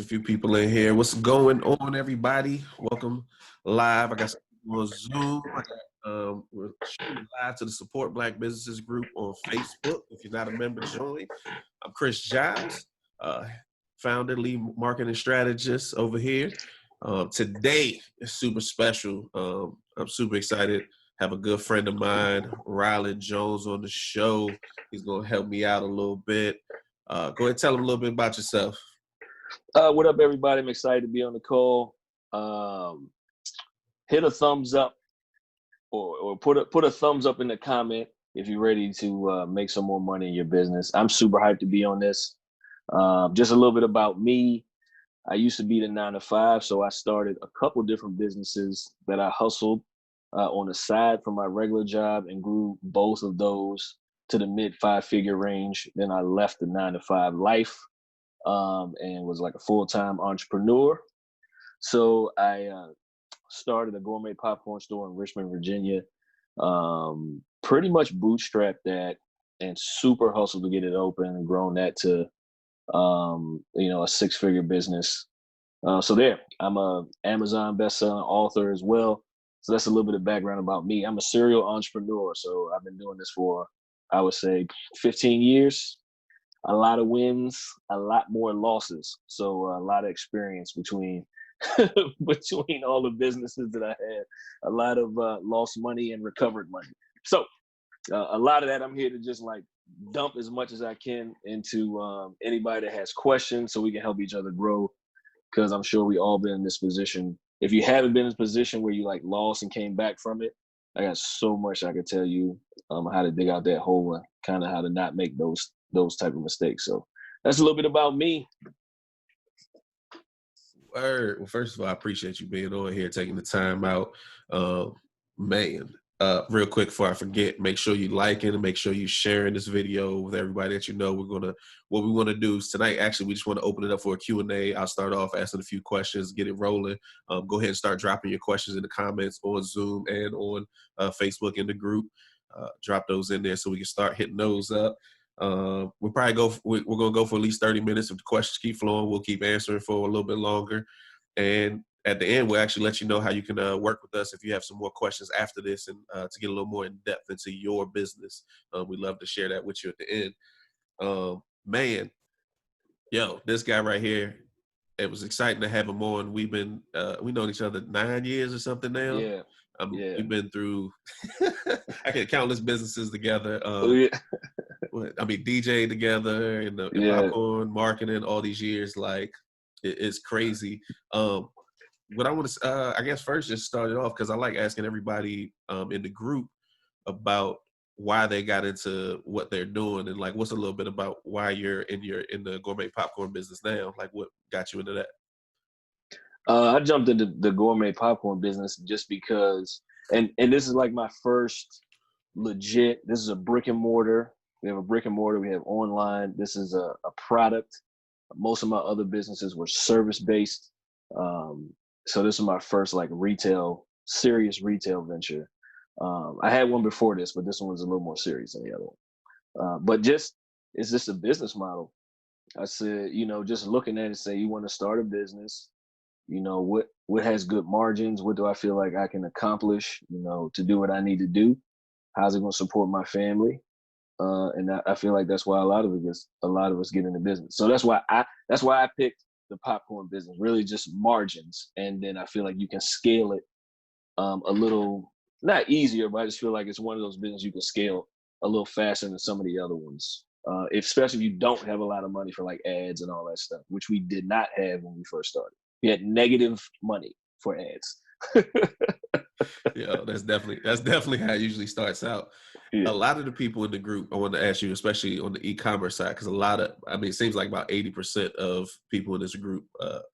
few people in here. What's going on, everybody? Welcome live. I got some people on Zoom. We're streaming live to the Support Black Businesses group on Facebook. If you're not a member, join. I'm Chris Giles, founder, lead marketing strategist over here. Today is super special. I'm super excited. Have a good friend of mine, Rialand Jones, on the show. He's going to help me out a little bit. Go ahead and tell him a little bit about yourself. What up, everybody? I'm excited to be on the call. Hit a thumbs up or put a thumbs up in the comment if you're ready to make some more money in your business. I'm super hyped to be on this. Just a little bit about me. I used to be the 9-to-5, so I started a couple different businesses that I hustled on the side from my regular job and grew both of those to the mid 5-figure range. Then I left the 9-to-5 life and was like a full-time entrepreneur. So I started a gourmet popcorn store in Richmond, Virginia. Pretty much bootstrapped that and super hustled to get it open and grown that to a 6-figure business. So there, I'm a Amazon best-selling author as well. So that's a little bit of background about me. I'm a serial entrepreneur. So I've been doing this for, I would say, 15 years. A lot of wins, a lot more losses. So a lot of experience between all the businesses that I had. A lot of lost money and recovered money. So a lot of that I'm here to just like dump as much as I can into anybody that has questions so we can help each other grow. Because I'm sure we all been in this position. If you haven't been in this position where you like lost and came back from it, I got so much I could tell you how to dig out that hole and kind of how to not make those type of mistakes. So that's a little bit about me. Word. Well, first of all, I appreciate you being on here, taking the time out. Real quick before I forget, make sure you liking and make sure you sharing this video with everybody that you know. What we want to do is tonight, actually, we just want to open it up for a Q&A. I'll start off asking a few questions, get it rolling. Go ahead and start dropping your questions in the comments on Zoom and on Facebook in the group. Drop those in there so we can start hitting those up. We're gonna go for at least 30 minutes. If the questions keep flowing, we'll keep answering for a little bit longer. And at the end, we'll actually let you know how you can work with us if you have some more questions after this and to get a little more in depth into your business. We'd love to share that with you at the end. This guy right here, it was exciting to have him on. We've been we known each other 9 years or something now. Yeah. We've been through I can countless businesses together. DJ together and the popcorn marketing all these years. Like it's crazy. What I want to, I guess first just start it off because I like asking everybody in the group about why they got into what they're doing and like what's a little bit about why you're in the gourmet popcorn business now. Like what got you into that? I jumped into the gourmet popcorn business just because, and this is like my first legit. This is a brick and mortar. We have a brick and mortar. We have online. This is a product. Most of my other businesses were service based. So this is my first like serious retail venture. I had one before this, but this one was a little more serious than the other one. But it's just a business model. I said, just looking at it, say you want to start a business, what has good margins? What do I feel like I can accomplish, to do what I need to do? How's it going to support my family? And I feel like that's why a lot of us get into business. So that's why I picked the popcorn business, really just margins. And then I feel like you can scale it a little, not easier, but I just feel like it's one of those businesses you can scale a little faster than some of the other ones. Especially if you don't have a lot of money for like ads and all that stuff, which we did not have when we first started. We had negative money for ads. Yeah, that's definitely how it usually starts out. Yeah. A lot of the people in the group, I want to ask you, especially on the e-commerce side, because it seems like about 80% of people in this group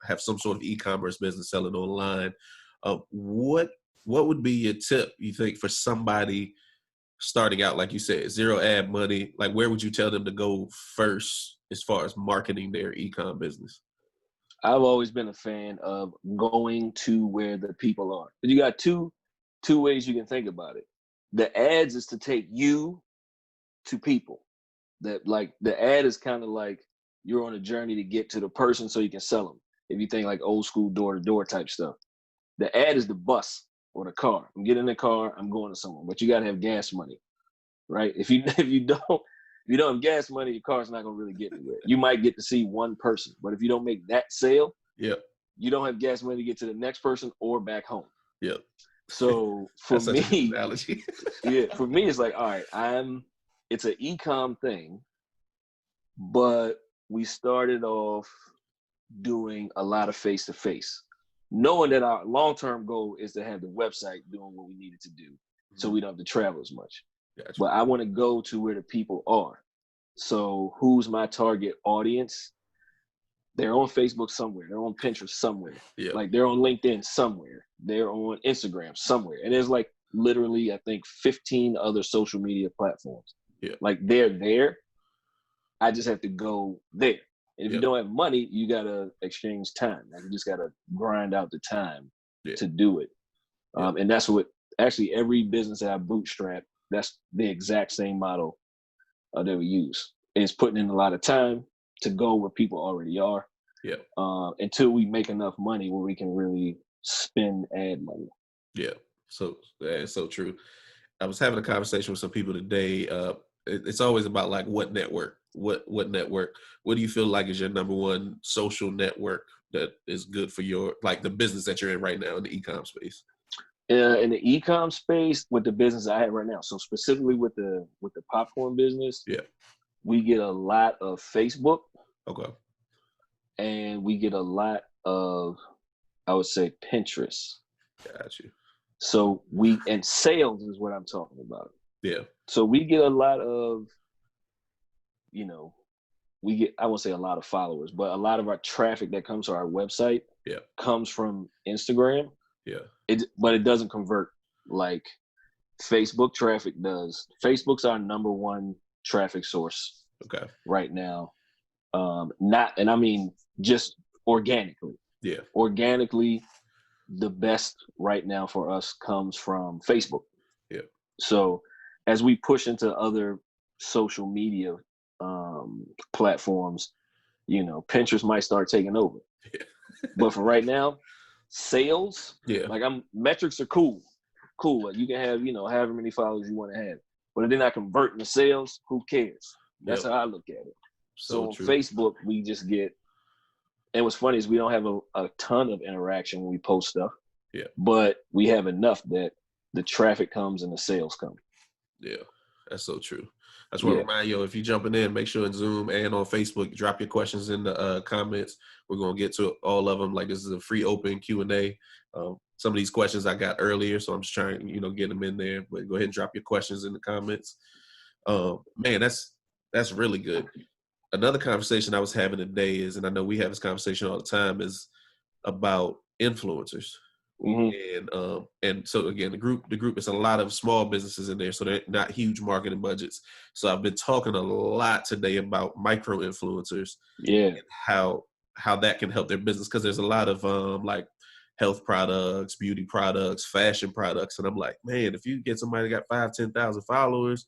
have some sort of e-commerce business selling online. What would be your tip, you think, for somebody starting out, like you said, zero ad money? Like, where would you tell them to go first as far as marketing their e-com business? I've always been a fan of going to where the people are. You got two ways you can think about it. The ads is to take you to people. That like the ad is kind of like you're on a journey to get to the person so you can sell them. if you think like old school door to door type stuff, the ad is the bus or the car. I'm getting in the car, I'm going to somewhere, but you got to have gas money, right? If you don't have gas money, your car's not gonna really get anywhere. You might get to see one person, but if you don't make that sale, Yeah. you don't have gas money to get to the next person or back home. Yeah. So for That's such a good me, analogy. yeah, for me, it's like, all right, it's an e-com thing, but we started off doing a lot of face-to-face, knowing that our long-term goal is to have the website doing what we needed to do so we don't have to travel as much. Gotcha. But I want to go to where the people are. So who's my target audience? They're on Facebook somewhere. They're on Pinterest somewhere. Yeah. Like they're on LinkedIn somewhere. They're on Instagram somewhere. And there's like literally, I think 15 other social media platforms. Yeah. Like they're there. I just have to go there. And if you don't have money, you got to exchange time. Like you just got to grind out the time to do it. And that's what actually every business that I bootstrap, that's the exact same model that we use. It's putting in a lot of time to go where people already are. Yeah. Until we make enough money where we can really spend ad money. Yeah. So that's so true. I was having a conversation with some people today. It's always about like what network, what network, what do you feel like is your number one social network that is good for your, like the business that you're in right now in the e-com space? In the e-com space with the business I have right now. So specifically with the popcorn business, we get a lot of Facebook. Okay. And we get a lot of, I would say, Pinterest. Got you. So and sales is what I'm talking about. Yeah. So we get a lot of, I won't say a lot of followers, but a lot of our traffic that comes to our website comes from Instagram. Yeah. But it doesn't convert like Facebook traffic does. Facebook's our number one traffic source right now. And I mean just organically. Yeah. Organically, the best right now for us comes from Facebook. Yeah. So as we push into other social media platforms, Pinterest might start taking over. Yeah. But for right now, sales, like metrics are cool. Cool. You can have, however many followers you want to have. But if they're not converting to sales, who cares? That's how I look at it. So on Facebook, we just get, and what's funny is we don't have a ton of interaction when we post stuff. Yeah. But we have enough that the traffic comes and the sales come. Yeah, that's so true. I just want to remind you, if you're jumping in, make sure in Zoom and on Facebook, drop your questions in the comments. We're going to get to all of them. Like this is a free open Q&A. Some of these questions I got earlier, so I'm just trying, get them in there. But go ahead and drop your questions in the comments. Man, that's really good. Another conversation I was having today is, and I know we have this conversation all the time, is about influencers. Mm-hmm. And so again, the group is a lot of small businesses in there, so they're not huge marketing budgets. So I've been talking a lot today about micro influencers, and how that can help their business, because there's a lot of like health products, beauty products, fashion products, and I'm like, man, if you get somebody that got 5,000-10,000 followers,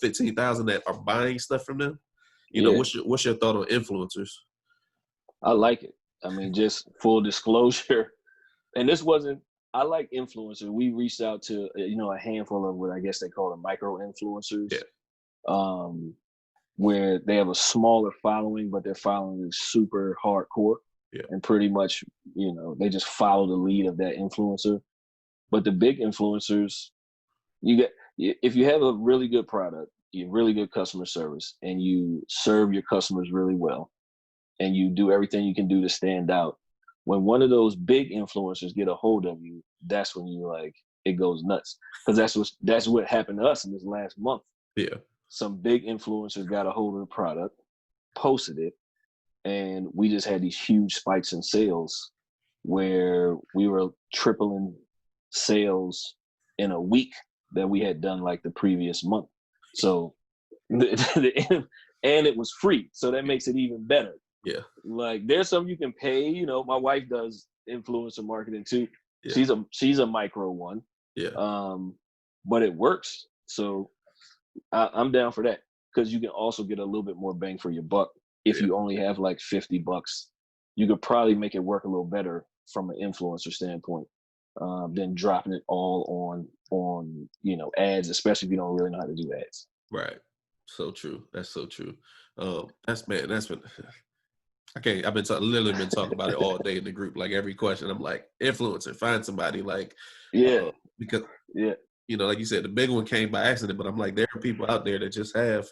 15,000 that are buying stuff from them, what's your thought on influencers? I like it. I mean, just full disclosure. And I like influencers. We reached out to, a handful of what I guess they call the micro influencers, where they have a smaller following, but their following is super hardcore. Yeah. And pretty much, they just follow the lead of that influencer. But the big influencers, if you have a really good product, you have really good customer service, and you serve your customers really well, and you do everything you can do to stand out, when one of those big influencers get a hold of you, that's when it goes nuts. Because that's what happened to us in this last month. Yeah. Some big influencers got a hold of the product, posted it, and we just had these huge spikes in sales where we were tripling sales in a week that we had done like the previous month. So, and it was free. So that makes it even better. Yeah. Like there's some you can pay, my wife does influencer marketing too. Yeah. She's a micro one. Yeah. But it works. So I'm down for that, because you can also get a little bit more bang for your buck if you only have like $50, you could probably make it work a little better from an influencer standpoint than dropping it all on ads, especially if you don't really know how to do ads. Right. So true. That's so true. That's been I can't. I've been literally been talking about it all day in the group. Like every question, I'm like, influencer, find somebody. Like, Yeah, because yeah, like you said, the big one came by accident. But I'm like, there are people out there that just have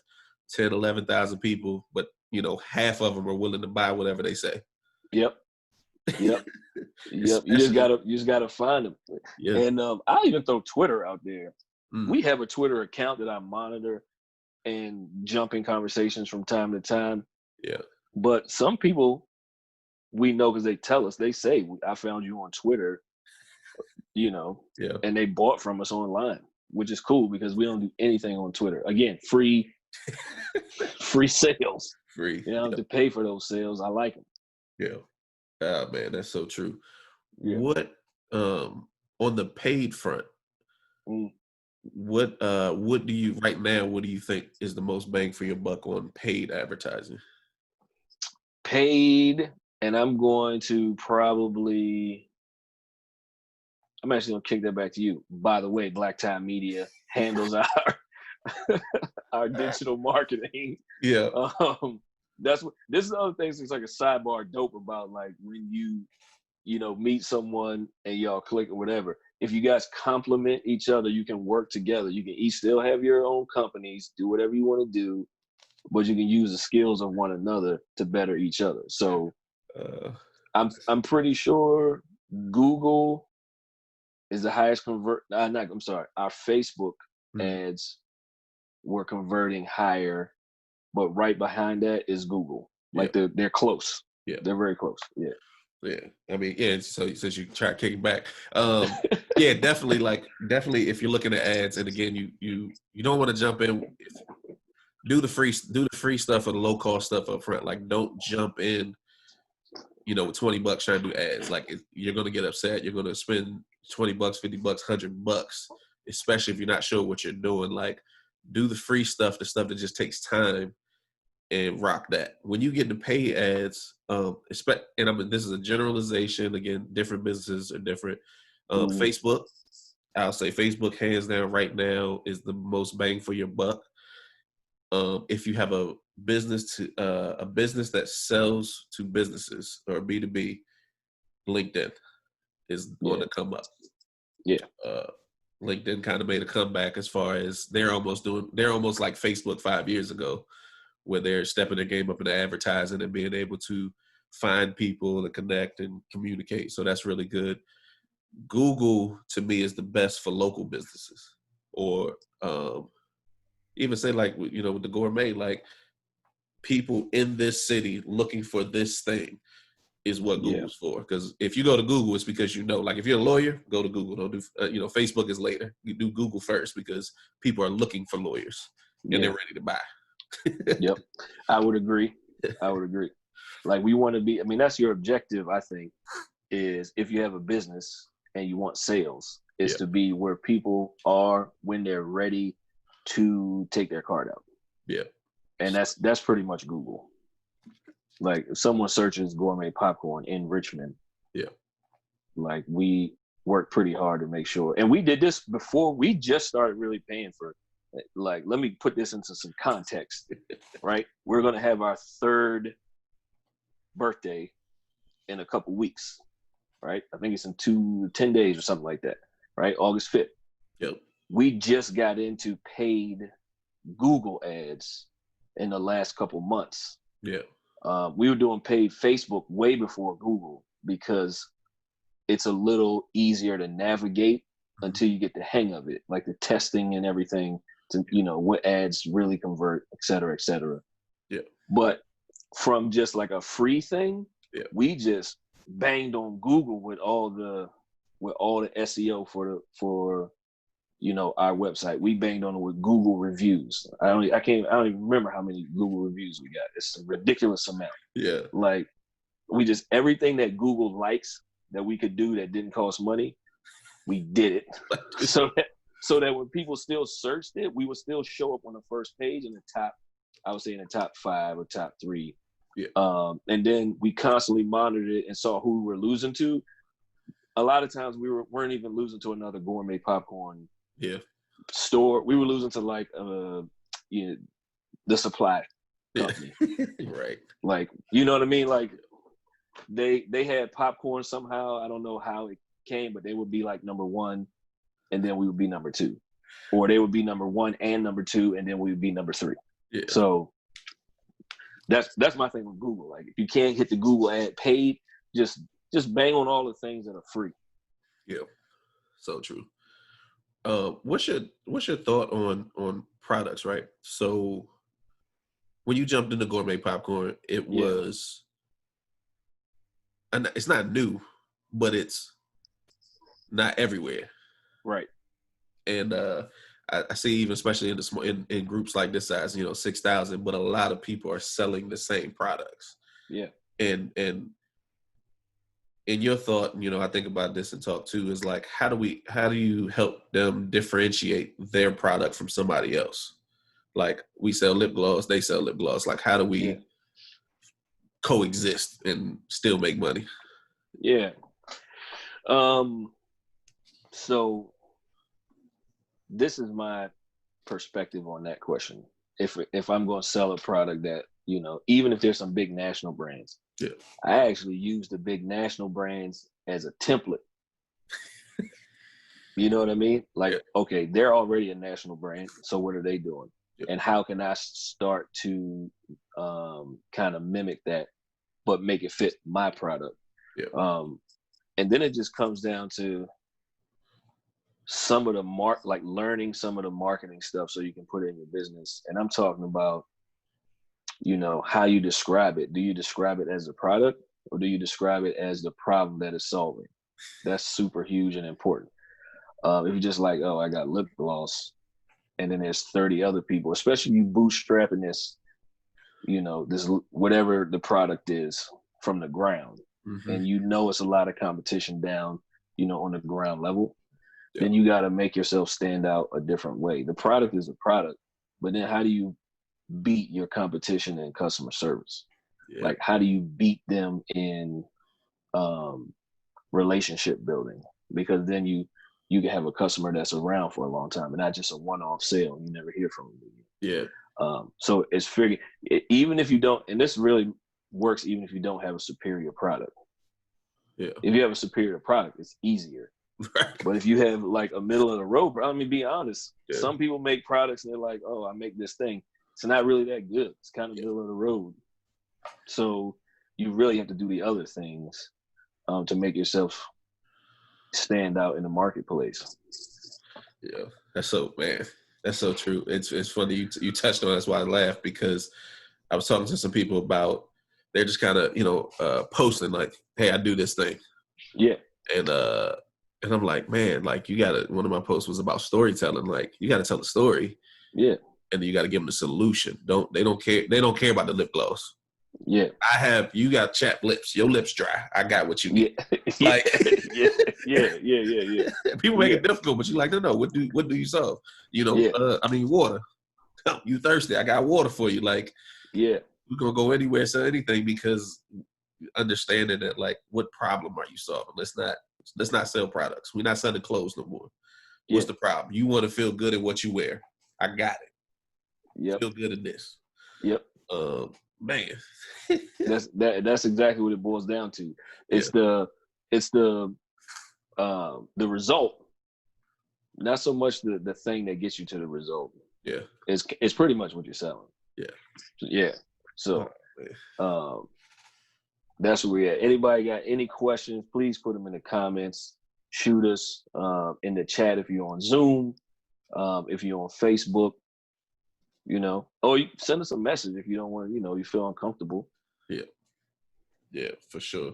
10, 11,000 people, but half of them are willing to buy whatever they say. yep, yep, yep. Especially, You just gotta find them. yeah. And I'll even throw Twitter out there. Mm, We have a Twitter account that I monitor and jump in conversations from time to time. yeah. But some people we know because they tell us, they say, I found you on Twitter, Yeah. and they bought from us online, which is cool because we don't do anything on Twitter. Again, free sales. Free. You don't have to pay for those sales. I like them. Yeah. Ah, man, that's so true. Yeah. What on the paid front, Mm. what do you right now, what do you think is the most bang for your buck on paid advertising? Paid, and I'm actually gonna kick that back to you. By the way, Black Tie Media handles our digital marketing. Yeah. This is the other thing. It's like a sidebar dope about, like, when you meet someone and y'all click or whatever. If you guys complement each other, you can work together. You can each still have your own companies, do whatever you want to do, but you can use the skills of one another to better each other. So I'm pretty sure Google is the highest convert. I'm sorry. Our Facebook ads were converting higher, but right behind that is Google. Like they're close. Yeah. They're very close. Yeah. Yeah. I mean, yeah, so since you try kicking back, yeah, definitely if you're looking at ads, and again, you don't want to jump in, do the free stuff or the low cost stuff up front. Like, don't jump in, with $20 trying to do ads. Like, you're going to get upset. You're going to spend $20, $50, $100, especially if you're not sure what you're doing. Like, do the free stuff, the stuff that just takes time, and rock that. When you get to pay ads, this is a generalization. Again, different businesses are different. Facebook, I'll say Facebook hands down right now is the most bang for your buck. If you have a business that sells to businesses or B2B, LinkedIn is going to come up. Yeah. LinkedIn kind of made a comeback as far as they're almost like Facebook 5 years ago, where they're stepping their game up in the advertising and being able to find people and connect and communicate. So that's really good. Google, to me, is the best for local businesses, or even say, like, with the gourmet, like, people in this city looking for this thing is what Google's for. Because if you go to Google, it's because like, if you're a lawyer, go to Google. Don't do Facebook is later. You do Google first because people are looking for lawyers and they're ready to buy. Yep. I would agree. Like, we want to be, that's your objective, I think, is if you have a business and you want sales, is to be where people are when they're ready to take their card out. Yeah. And that's pretty much Google. Like, if someone searches gourmet popcorn in Richmond, like, we work pretty hard to make sure. And we did this before we just started really paying for, like, let me put this into some context, right? We're going to have our 3rd birthday in a couple weeks, right? I think it's in 10 days or something like that, right? August 5th. Yep. We just got into paid Google ads in the last couple months. Yeah. We were doing paid Facebook way before Google because it's a little easier to navigate until you get the hang of it, like the testing and everything, to what ads really convert, et cetera, et cetera. Yeah. But from just like a free thing, we just banged on Google with all the SEO for our website. We banged on it with Google reviews. I don't even remember how many Google reviews we got. It's a ridiculous amount. Yeah. Like, we just, everything that Google likes that we could do that didn't cost money, we did it. so that when people still searched it, we would still show up on the first page in the top, I would say in the top 5 or top 3 Yeah. And then we constantly monitored it and saw who we were losing to. A lot of times we weren't even losing to another gourmet popcorn store. We were losing to like the supply company. Right. Like, you know what I mean? Like they had popcorn somehow. I don't know how it came, but they would be like number one, and then we would be number two. Or they would be number one and number two, and then we would be number three. Yeah. So that's my thing with Google. Like, if you can't hit the Google ad paid, just bang on all the things that are free. Yeah, so true. What's your thought on products, right? So when you jumped into gourmet popcorn, it was, and it's not new, but it's not everywhere, right? And I see, even especially in the small in groups like this size, 6,000, but a lot of people are selling the same products. Yeah, and in your thought, I think about this and talk too, is like, how do you help them differentiate their product from somebody else? Like, we sell lip gloss, they sell lip gloss. Like, how do we coexist and still make money? Yeah. So this is my perspective on that question. If I'm going to sell a product that, even if there's some big national brands, I actually use the big national brands as a template. You know what I mean? Like, okay, they're already a national brand, so what are they doing? And how can I start to kind of mimic that, but make it fit my product? And then it just comes down to some of the learning some of the marketing stuff so you can put it in your business. And I'm talking about, how you describe it. Do you describe it as a product, or do you describe it as the problem that it's solving? That's super huge and important. If you're just like, oh, I got lip gloss, and then there's 30 other people, especially you bootstrapping this, this whatever the product is from the ground, and it's a lot of competition down, on the ground level, then you got to make yourself stand out a different way. The product is a product, but then how do you beat your competition in customer service? Like, how do you beat them in relationship building? Because then you can have a customer that's around for a long time and not just a one-off sale and you never hear from them. So it's figuring, even if you don't, and this really works even if you don't have a superior product. If you have a superior product, it's easier. But if you have like a middle of the road, be honest, some people make products and they're like, oh, I make this thing. It's not really that good. It's kind of middle of the road. So you really have to do the other things to make yourself stand out in the marketplace. Yeah, that's so true. It's funny you touched on. That's why I laughed, because I was talking to some people about, they're just kind of posting like, hey, I do this thing. And I'm like, man, like, you gotta, one of my posts was about storytelling. Like, you gotta tell a story. And then you gotta give them the solution. They don't care about the lip gloss. You got chapped lips. Your lips dry. I got what you need. Like, people make it difficult, but you like to know, what do you solve? Water. You thirsty? I got water for you. Like, we're gonna go anywhere, sell anything, because understanding that, like, what problem are you solving? Let's not sell products. We're not selling clothes no more. What's the problem? You want to feel good in what you wear. I got it. Feel good in this. Man. That's exactly what it boils down to. It's the result, not so much the thing that gets you to the result. It's pretty much what you're selling. So that's where we're at. Anybody got any questions, please put them in the comments. Shoot us in the chat if you're on Zoom, if you're on Facebook, or you send us a message if you don't want to, you feel uncomfortable. For sure.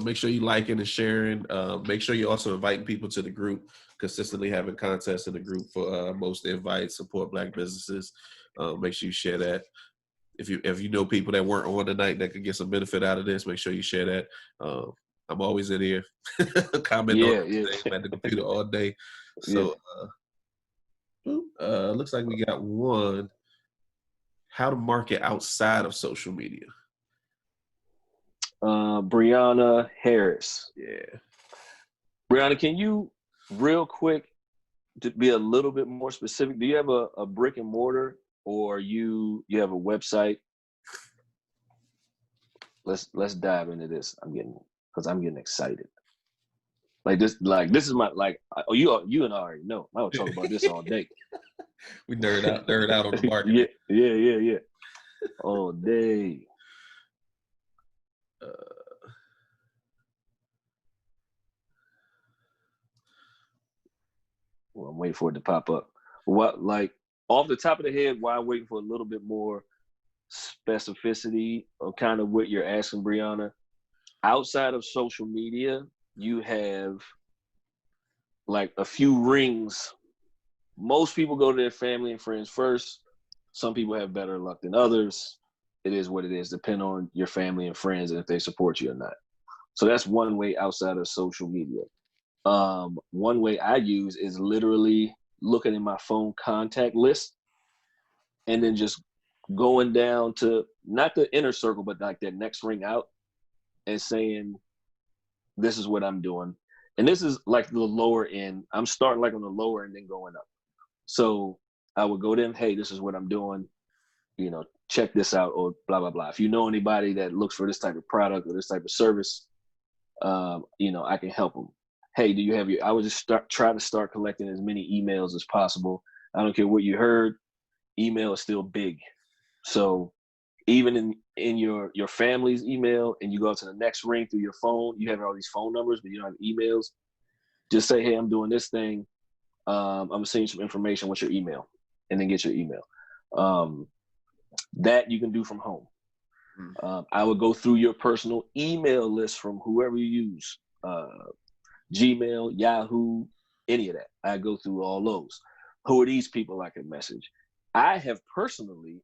Make sure you liking and sharing. Make sure you're also inviting people to the group. Consistently having contests in the group for most invites, support Black businesses. Make sure you share that. If you know people that weren't on tonight that could get some benefit out of this, make sure you share that. I'm always in here. Comment on everything. I'm at the computer all day. So looks like we got one. How to market outside of social media. Brianna Harris. Yeah. Brianna, can you real quick to be a little bit more specific? Do you have a brick and mortar, or you have a website? Let's dive into this. I'm getting excited. Like this is my you and I already know. I would talk about this all day. We nerd out on the marketing. yeah. All day. Well, I'm waiting for it to pop up. What, like, off the top of the head, while I'm waiting for a little bit more specificity of kind of what you're asking, Brianna, outside of social media, you have like a few rings. Most people go to their family and friends first. Some people have better luck than others. It is what it is, depend on your family and friends and if they support you or not. So that's one way outside of social media. One way I use is literally looking in my phone contact list and then just going down to not the inner circle, but like that next ring out and saying, this is what I'm doing. And this is like the lower end. I'm starting like on the lower end and going up. So I would go to them, hey, this is what I'm doing. You know, check this out, or blah, blah, blah. If you know anybody that looks for this type of product or this type of service, you know, I can help them. Hey, do you have I would just try to start collecting as many emails as possible. I don't care what you heard, email is still big. So even in your family's email, and you go to the next ring through your phone, you have all these phone numbers, but you don't have emails. Just say, hey, I'm doing this thing. I'm gonna send you some information. What's your email? And then get your email. That you can do from home. I would go through your personal email list from whoever you use, Gmail, Yahoo, any of that. I go through all those. Who are these people I can message? I have personally,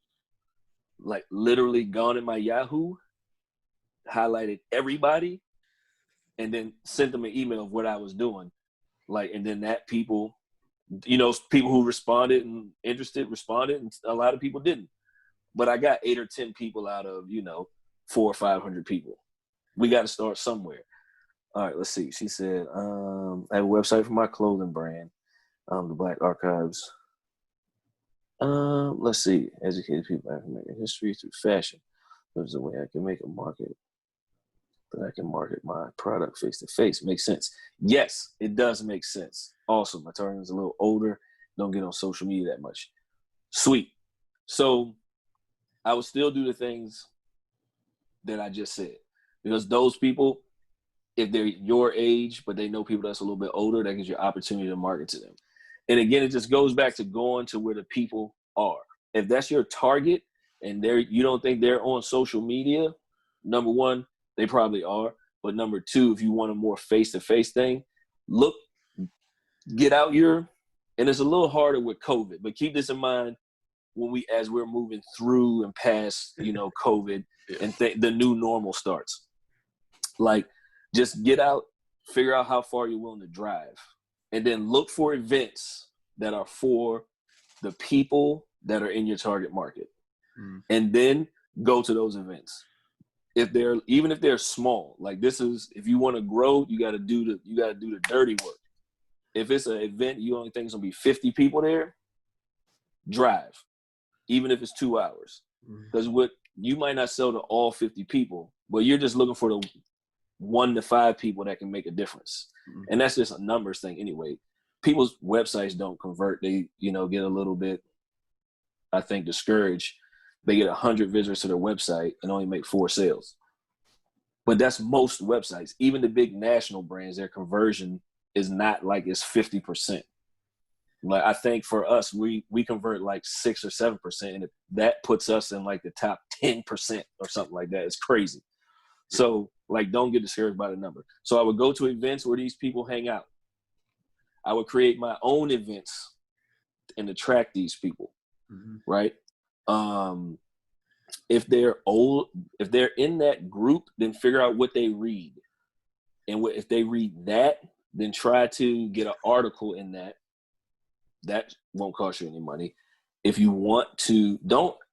like, literally gone in my Yahoo, highlighted everybody, and then sent them an email of what I was doing. Like, and then that people, you know, people who responded and interested responded, and a lot of people didn't. But I got 8 or 10 people out of, you know, 400 or 500 people. We got to start somewhere. All right, let's see. She said, I have a website for my clothing brand, the Black Archives. Let's see. Educated people have American history through fashion. There's a way I can make a market, that I can market my product face to face. Makes sense. Yes, it does make sense. Awesome. My target is a little older. Don't get on social media that much. Sweet. So I would still do the things that I just said, because those people, if they're your age, but they know people that's a little bit older, that gives you opportunity to market to them. And again, it just goes back to going to where the people are. If that's your target and you don't think they're on social media, number one, they probably are. But number two, if you want a more face-to-face thing, get out and it's a little harder with COVID, but keep this in mind as we're moving through and past, you know, COVID and the new normal starts. Like, just get out, figure out how far you're willing to drive, and then look for events that are for the people that are in your target market. And then go to those events. Even if they're small, like if you want to grow, you got to do the dirty work. If it's an event you only think it's gonna be 50 people there, drive, even if it's 2 hours, because what you might not sell to all 50 people, but you're just looking for the 1 to 5 people that can make a difference. And that's just a numbers thing anyway. People's websites don't convert. They, you know, get a little bit, I think, discouraged. They get 100 visitors to their website and only make 4 sales. But that's most websites. Even the big national brands, their conversion is not like it's 50%. Like, I think for us, we convert like 6 or 7%, and that puts us in like the top 10% or something like that. It's crazy. So, like, don't get discouraged by the number. So I would go to events where these people hang out. I would create my own events and attract these people, right? If they're in that group, then figure out what they read. And if they read that, then try to get an article in that. That won't cost you any money. If you want to,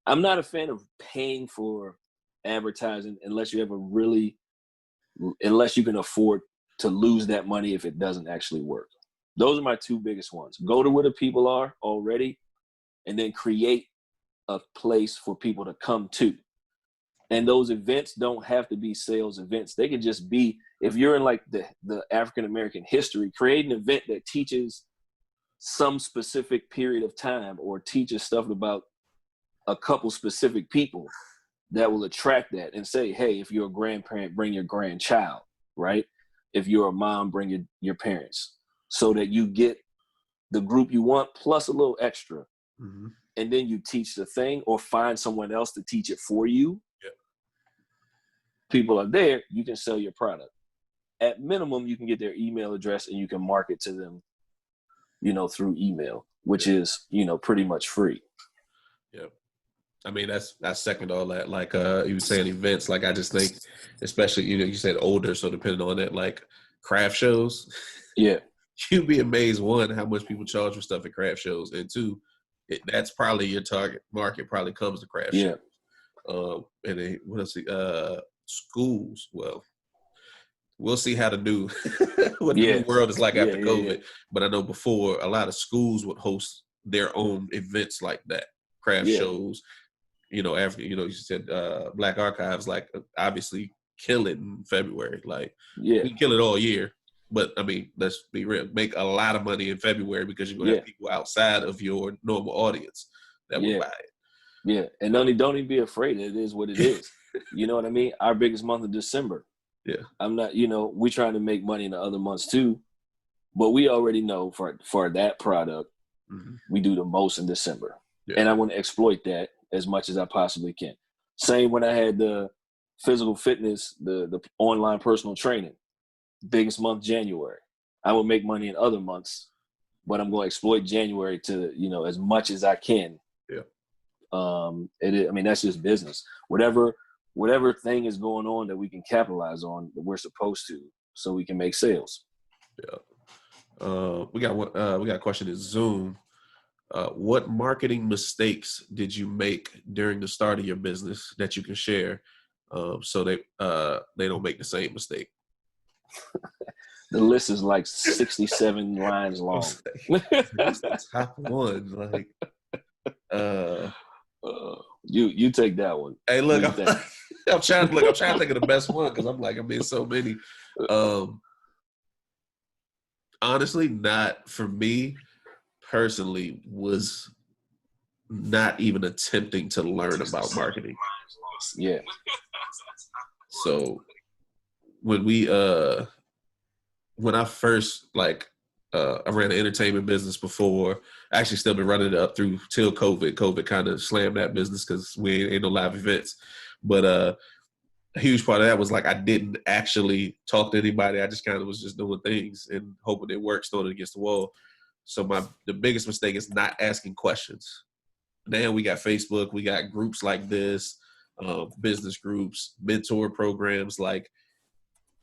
I'm not a fan of paying for advertising unless you have a really unless you can afford to lose that money if it doesn't actually work. Those are my two biggest ones. Go to where the people are already, and then create a place for people to come to. And those events don't have to be sales events. They can just be, if you're in like the African-American history, create an event that teaches some specific period of time or teaches stuff about a couple specific people that will attract that, and say, hey, if you're a grandparent, bring your grandchild, right? If you're a mom, bring your parents, so that you get the group you want plus a little extra. Mm-hmm. And then you teach the thing or find someone else to teach it for you. Yep. People are there, you can sell your product. At minimum, you can get their email address and you can market to them, through email, which is, pretty much free. Yep. I mean, that's second all that. Like you were saying, events. Like I just think, especially you said older, so depending on that, like craft shows. Yeah. You'd be amazed, one, how much people charge for stuff at craft shows, and two, that's probably your target market. Probably comes to craft shows. And then what else? Schools. Well, we'll see how to do what the new world is like after COVID. Yeah. But I know before, a lot of schools would host their own events like that, craft shows. After you said Black Archives, like obviously kill it in February. Like we kill it all year, but I mean, let's be real, make a lot of money in February because you're gonna have people outside of your normal audience that will buy it. Yeah, and don't even be afraid. It is what it is. You know what I mean? Our biggest month of December. Yeah, I'm not. We trying to make money in the other months too, but we already know for that product, we do the most in December, and I want to exploit that as much as I possibly can. Same when I had the physical fitness, the online personal training, biggest month, January. I will make money in other months, but I'm going to exploit January to, as much as I can. Yeah. That's just business. Whatever thing is going on that we can capitalize on, that we're supposed to, so we can make sales. Yeah. We got a question in Zoom. What marketing mistakes did you make during the start of your business that you can share, so they don't make the same mistake? The list is like 67 lines long. That's the top one. Like, you take that one. Hey, look, I'm trying to think of the best one because I'm like, I mean, so many. Honestly, not for me. Personally, was not even attempting to learn about marketing. Yeah. So when I first I ran an entertainment business before. I actually still been running it up through till COVID. COVID kind of slammed that business because we ain't no live events. But a huge part of that was like I didn't actually talk to anybody. I just kind of was just doing things and hoping it works, throwing it against the wall. So the biggest mistake is not asking questions. Now we got Facebook, we got groups like this, business groups, mentor programs. Like,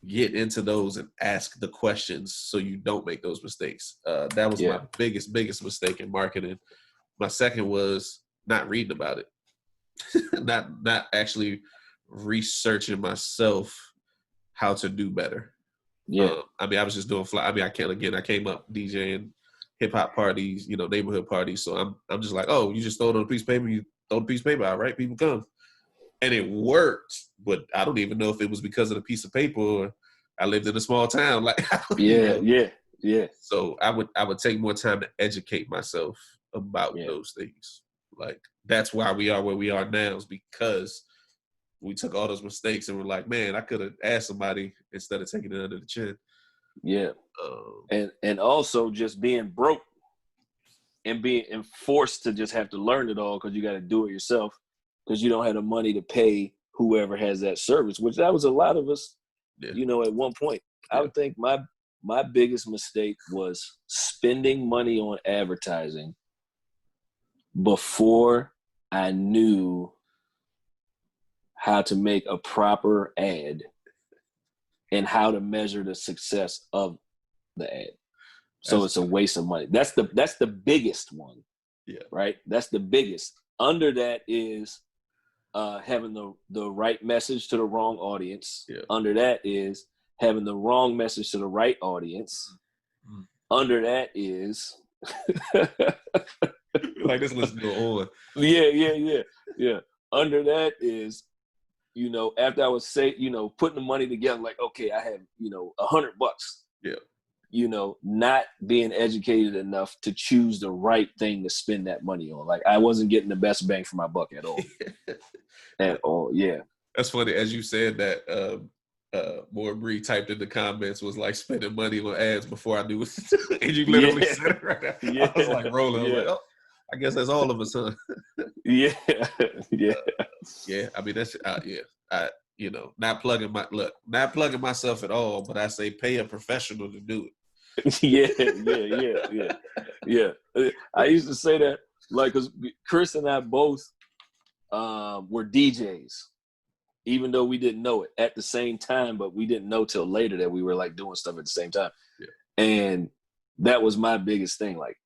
get into those and ask the questions so you don't make those mistakes. That was my biggest mistake in marketing. My second was not reading about it, not actually researching myself how to do better. Yeah, I was just doing fly. I came up DJing hip hop parties, neighborhood parties. So I'm just like, oh, you just throw it on a piece of paper, you throw the piece of paper out, right? People come. And it worked, but I don't even know if it was because of the piece of paper or I lived in a small town. Like, yeah. So I would take more time to educate myself about those things. Like, that's why we are where we are now, is because we took all those mistakes and we're like, man, I could have asked somebody instead of taking it under the chin. Yeah. And also just being broke and being forced to just have to learn it all because you got to do it yourself because you don't have the money to pay whoever has that service, which that was a lot of us, at one point. I would think my biggest mistake was spending money on advertising before I knew how to make a proper ad and how to measure the success of the ad. So it's a waste of money. That's the biggest one. Yeah. Right? That's the biggest. Under that is having the right message to the wrong audience. Yeah. Under that is having the wrong message to the right audience. Mm-hmm. Under that is like this list go on. Yeah. Under that is, after I was putting the money together, like, okay, I have, $100. Yeah. Not being educated enough to choose the right thing to spend that money on. Like, I wasn't getting the best bang for my buck at all. At all, yeah. That's funny. As you said that, More Bree typed in the comments was like spending money on ads before I knew it. And you literally said it right now. Yeah. I was like rolling. I was like, oh, I guess that's all of us, huh? Yeah. Yeah. I mean, that's I not plugging myself at all, but I say pay a professional to do it. Yeah. I used to say that, like, because Chris and I both were DJs, even though we didn't know it at the same time, but we didn't know till later that we were like doing stuff at the same time. Yeah. And that was my biggest thing. Like,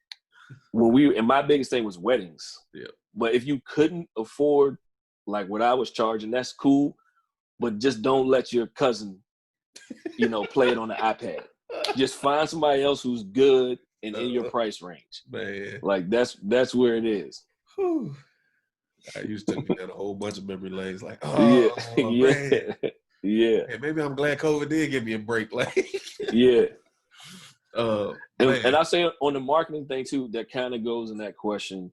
and my biggest thing was weddings. Yeah. But if you couldn't afford like what I was charging, that's cool. But just don't let your cousin, play it on the iPad. Just find somebody else who's good and in your price range. Man. Like, that's where it is. Whew. I used to be down a whole bunch of memory lanes. Like, man. Yeah. Hey, maybe I'm glad COVID did give me a break. Like, yeah. And I say on the marketing thing too, that kind of goes in that question,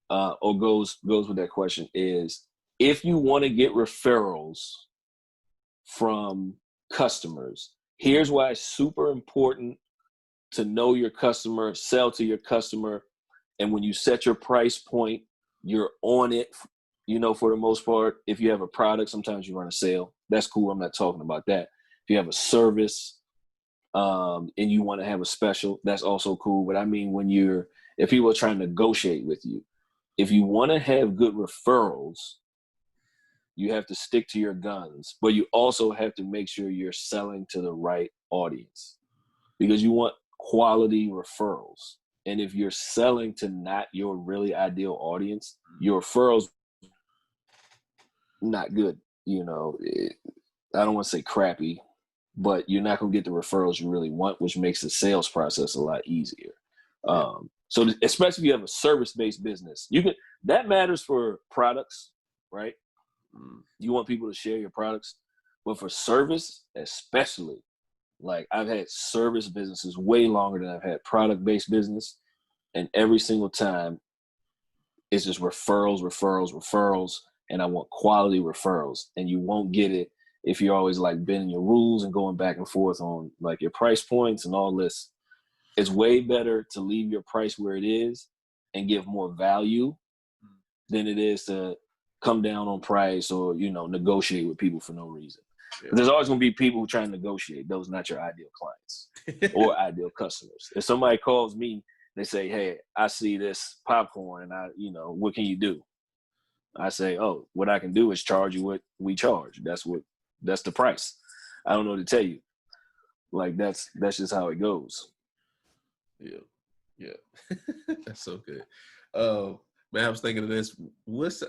or goes with that question is, if you want to get referrals from customers, here's why it's super important to know your customer, sell to your customer, and when you set your price point, you're on it. For the most part, if you have a product, sometimes you run a sale. That's cool. I'm not talking about that. If you have a service, and you want to have a special, that's also cool. But I mean, if people are trying to negotiate with you, if you want to have good referrals, you have to stick to your guns, but you also have to make sure you're selling to the right audience, because you want quality referrals. And if you're selling to not your really ideal audience, your referrals not good. I don't want to say crappy, but you're not going to get the referrals you really want, which makes the sales process a lot easier. So especially if you have a service-based business, that matters for products, right? You want people to share your products, but for service, especially, like, I've had service businesses way longer than I've had product-based business. And every single time it's just referrals. And I want quality referrals. And you won't get it if you're always like bending your rules and going back and forth on like your price points and all this. It's way better to leave your price where it is and give more value than it is to come down on price or, negotiate with people for no reason. Yeah. There's always going to be people who try to negotiate. Those are not your ideal clients or ideal customers. If somebody calls me, they say, hey, I see this popcorn and what can you do? I say, oh, what I can do is charge you what we charge. That's the price. I don't know what to tell you. Like, that's just how it goes. Yeah. That's so good. Man, I was thinking of this. What's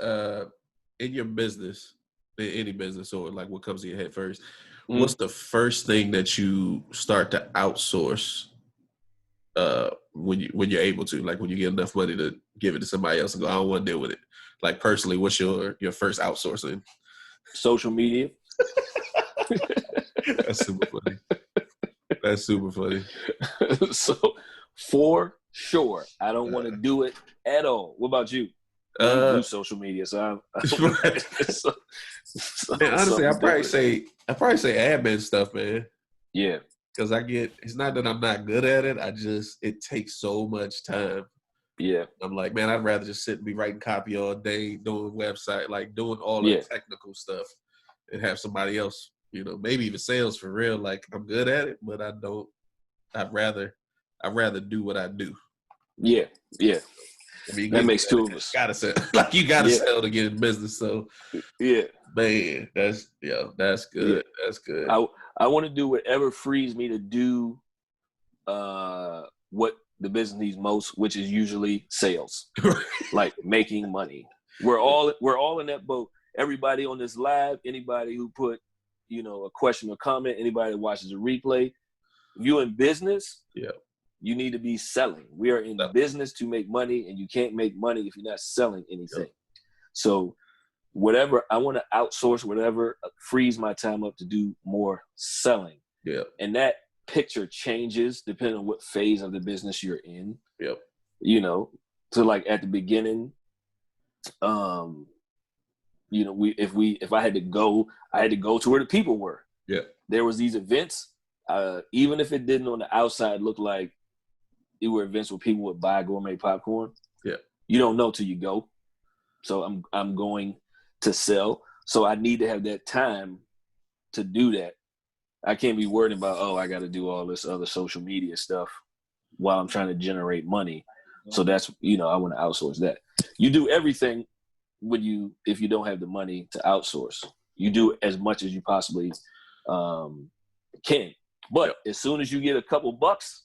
in your business, in any business, or like what comes to your head first? What's the first thing that you start to outsource when you're able to, like when you get enough money to give it to somebody else and go, I don't want to deal with it. Like personally, what's your first outsourcing? Social media. That's super funny. So for sure, I don't want to do it at all. What about you? You do social media, so man, honestly, I probably say admin stuff, man. Yeah. Because it's not that I'm not good at it. It takes so much time. Yeah. I'm like, man, I'd rather just sit and be writing copy all day, doing website, like doing all the technical stuff, and have somebody else, maybe even sales for real. Like, I'm good at it, but I'd rather do what I do. Yeah. Yeah. I mean, that makes two of us. Gotta sell. Like, you gotta sell to get in business. So yeah, man, that's good. Yeah. That's good. I want to do whatever frees me to do what the business needs most, which is usually sales, like making money. We're all in that boat. everybody on this live, anybody who put, a question or comment, anybody that watches a replay, if you're in business, you need to be selling. We are in business to make money, and you can't make money if you're not selling anything. So whatever, I want to outsource whatever frees my time up to do more selling. And that picture changes depending on what phase of the business you're in. So like at the beginning, if I had to go to where the people were. There was these events, even if it didn't on the outside look like it were events where people would buy gourmet popcorn. You don't know till you go. So I'm going to sell. So I need to have that time to do that. I can't be worried about, I got to do all this other social media stuff while I'm trying to generate money. So that's, I want to outsource that. You do everything if you don't have the money to outsource. You do as much as you possibly can. But as soon as you get a couple bucks,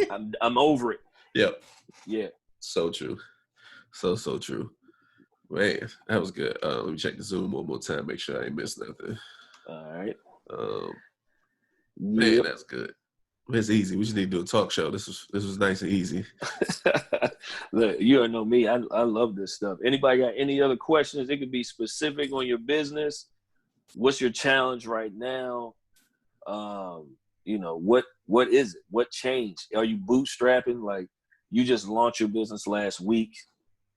I'm over it. Yeah. So true. So true. Man, that was good. Let me check the Zoom one more time, make sure I ain't missed nothing. All right. Man, that's good. It's easy. We just need to do a talk show. This was nice and easy. Look, you don't know me. I love this stuff. Anybody got any other questions? It could be specific on your business. What's your challenge right now? What is it? What changed? Are you bootstrapping? Like you just launched your business last week,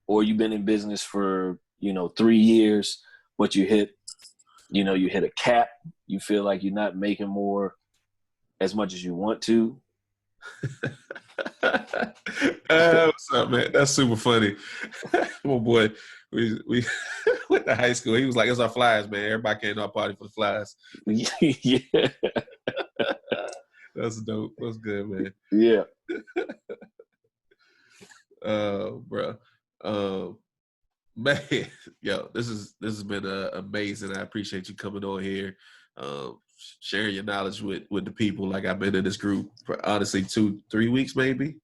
or you've been in business for 3 years, but you hit a cap. You feel like you're not making more as much as you want to. What's up, man? That's super funny. Oh boy, we went to high school. He was like, "It's our flies, man. Everybody came to our party for the flies." Yeah, that's dope. That's good, man. Yeah. Bro. Man, yo, this has been amazing. I appreciate you coming on here, sharing your knowledge with the people. Like I've been in this group for honestly 2-3 weeks, maybe.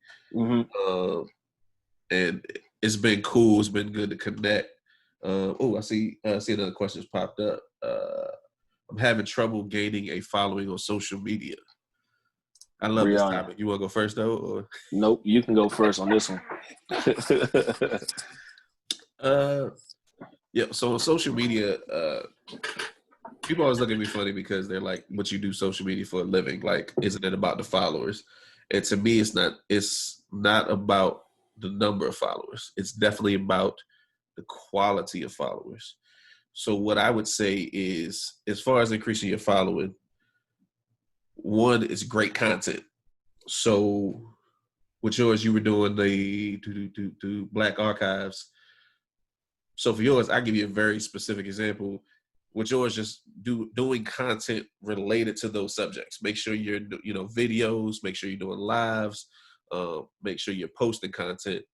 And it's been cool. It's been good to connect. I see another question popped up. I'm having trouble gaining a following on social media. I love this topic. You want to go first though? Or? Nope, you can go first on this one. So on social media, people always look at me funny because they're like, "What you do social media for a living? Like, isn't it about the followers?" And to me, it's not. It's not about the number of followers. It's definitely about the quality of followers. So what I would say is, as far as increasing your following, one is great content. So with yours, you were doing the Black Archives. So for yours, I give you a very specific example. With yours, just doing content related to those subjects. Make sure you're videos. Make sure you're doing lives. Make sure you're posting content.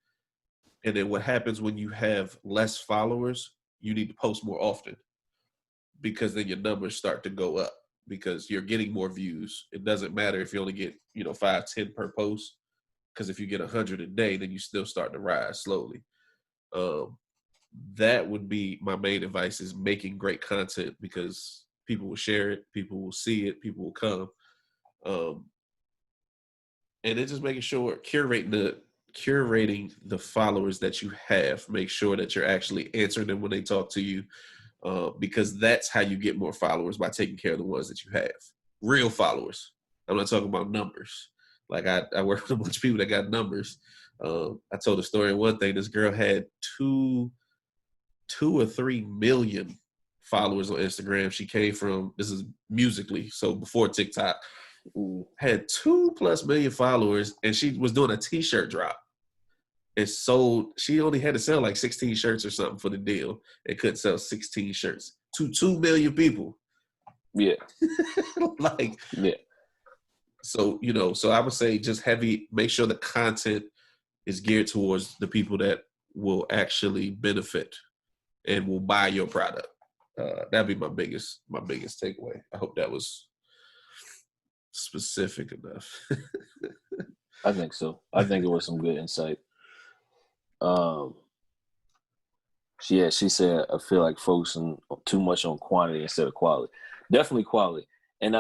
And then what happens when you have less followers? You need to post more often, because then your numbers start to go up because you're getting more views. It doesn't matter if you only get 5, 10 per post, because if you get 100 a day, then you still start to rise slowly. That would be my main advice, is making great content, because people will share it, people will see it, people will come. And then just making sure curating the followers that you have. Make sure that you're actually answering them when they talk to you, because that's how you get more followers, by taking care of the ones that you have. Real followers. I'm not talking about numbers. Like I work with a bunch of people that got numbers. I told a story of one thing. This girl had 2 or 3 million followers on Instagram. She came from, this is Musically, so before TikTok, had 2+ million followers, and she was doing a t-shirt drop. It sold, she only had to sell like 16 shirts or something for the deal. It couldn't sell 16 shirts to 2 million people. Yeah. Yeah. So, so I would say just make sure the content is geared towards the people that will actually benefit and will buy your product. That'd be my biggest takeaway. I hope that was specific enough. I think so. I think it was some good insight. She said I feel like focusing too much on quantity instead of quality. Definitely quality. And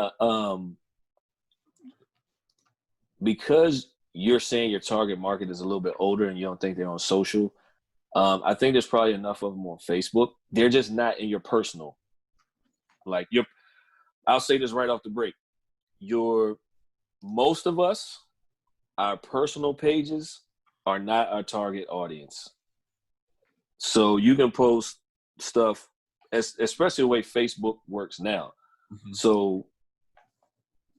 because you're saying your target market is a little bit older and you don't think they're on social, I think there's probably enough of them on Facebook. They're just not in your personal. Like I'll say this right off the break. Most of us, our personal pages are not our target audience. So you can post stuff, especially the way Facebook works now. Mm-hmm. So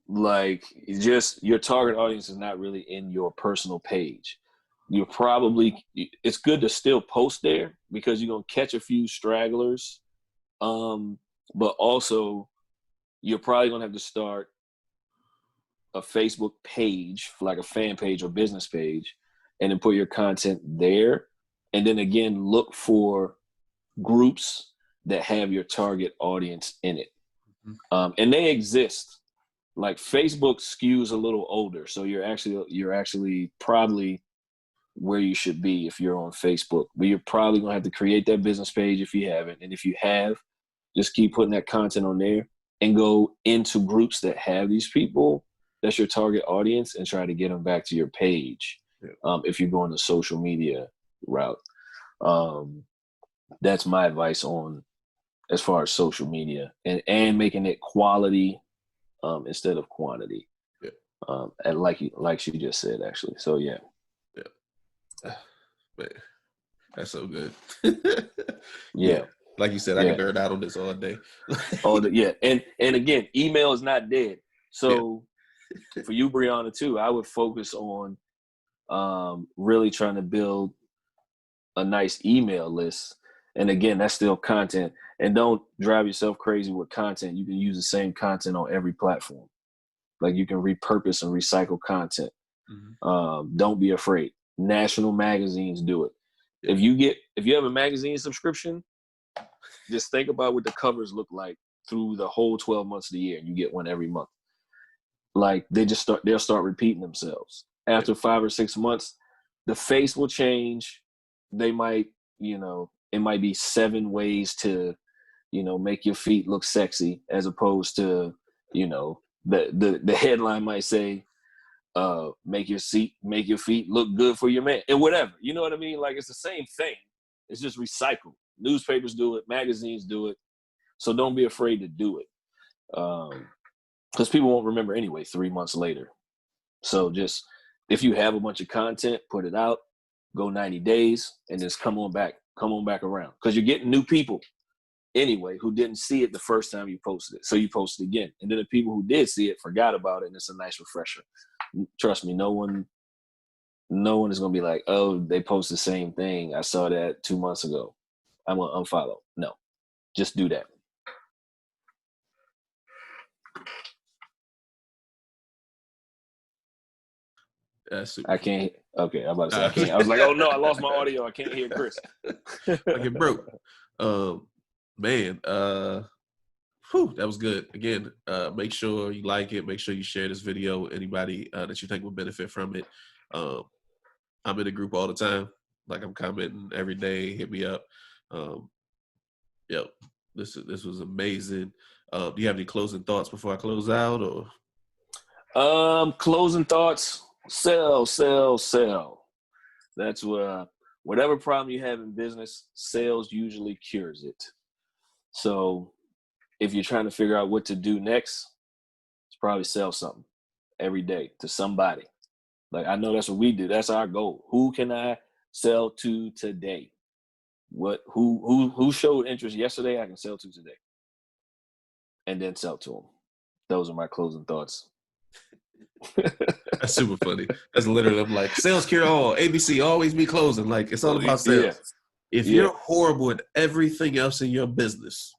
like just your target audience is not really in your personal page. It's good to still post there because you're going to catch a few stragglers. But also you're probably going to have to start a Facebook page, like a fan page or business page, and then put your content there. And then again, look for groups that have your target audience in it. Mm-hmm. And they exist. Like Facebook skews a little older. So you're actually probably where you should be if you're on Facebook. But you're probably going to have to create that business page if you haven't. And if you have, just keep putting that content on there and go into groups that have these people. That's your target audience and try to get them back to your page. Yeah. If you're going the social media route. That's my advice on as far as social media and making it quality instead of quantity. Yeah. And like she just said, actually. So yeah. Yeah. Man, that's so good. Yeah. Like you said, I can nerd out on this all day. Yeah. And again, email is not dead. So for you, Brianna, too, I would focus on really trying to build a nice email list. And again, that's still content. And don't drive yourself crazy with content. You can use the same content on every platform. Like you can repurpose and recycle content. Mm-hmm. Don't be afraid. National magazines do it. Yeah. If you have a magazine subscription, just think about what the covers look like through the whole 12 months of the year. And you get one every month. Like they'll start repeating themselves. After 5 or 6 months, the face will change. They might, it might be 7 ways to, make your feet look sexy, as opposed to, the headline might say, make your feet look good for your man, and whatever. You know what I mean? Like, it's the same thing. It's just recycled. Newspapers do it, magazines do it. So don't be afraid to do it. Because people won't remember anyway 3 months later. So just, if you have a bunch of content, put it out, go 90 days, and just come on back around. Because you're getting new people anyway who didn't see it the first time you posted it. So you post it again. And then the people who did see it forgot about it, and it's a nice refresher. Trust me, no one is going to be like, oh, they post the same thing. I saw that 2 months ago. I'm going to unfollow. No, just do that. I can't. Okay, I'm about to say I can't. I was like, oh no, I lost my audio. I can't hear Chris. I get broke. Man, that was good. Again, make sure you like it. Make sure you share this video. Anybody that you think will benefit from it. I'm in the group all the time. Like, I'm commenting every day. Hit me up. This was amazing. Do you have any closing thoughts before I close out, or? Closing thoughts. Sell. That's whatever problem you have in business, sales usually cures it. So if you're trying to figure out what to do next, it's probably sell something every day to somebody. Like, I know that's what we do. That's our goal. Who can I sell to today? Who showed interest yesterday, I can sell to today. And then sell to them. Those are my closing thoughts. That's super funny. That's literally, I'm like, sales cure all. ABC always be closing. Like, it's all about sales. Yeah. If you're horrible at everything else in your business,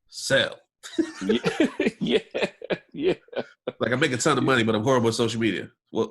sell. Yeah. Like, I make a ton of money, but I'm horrible at social media. Well,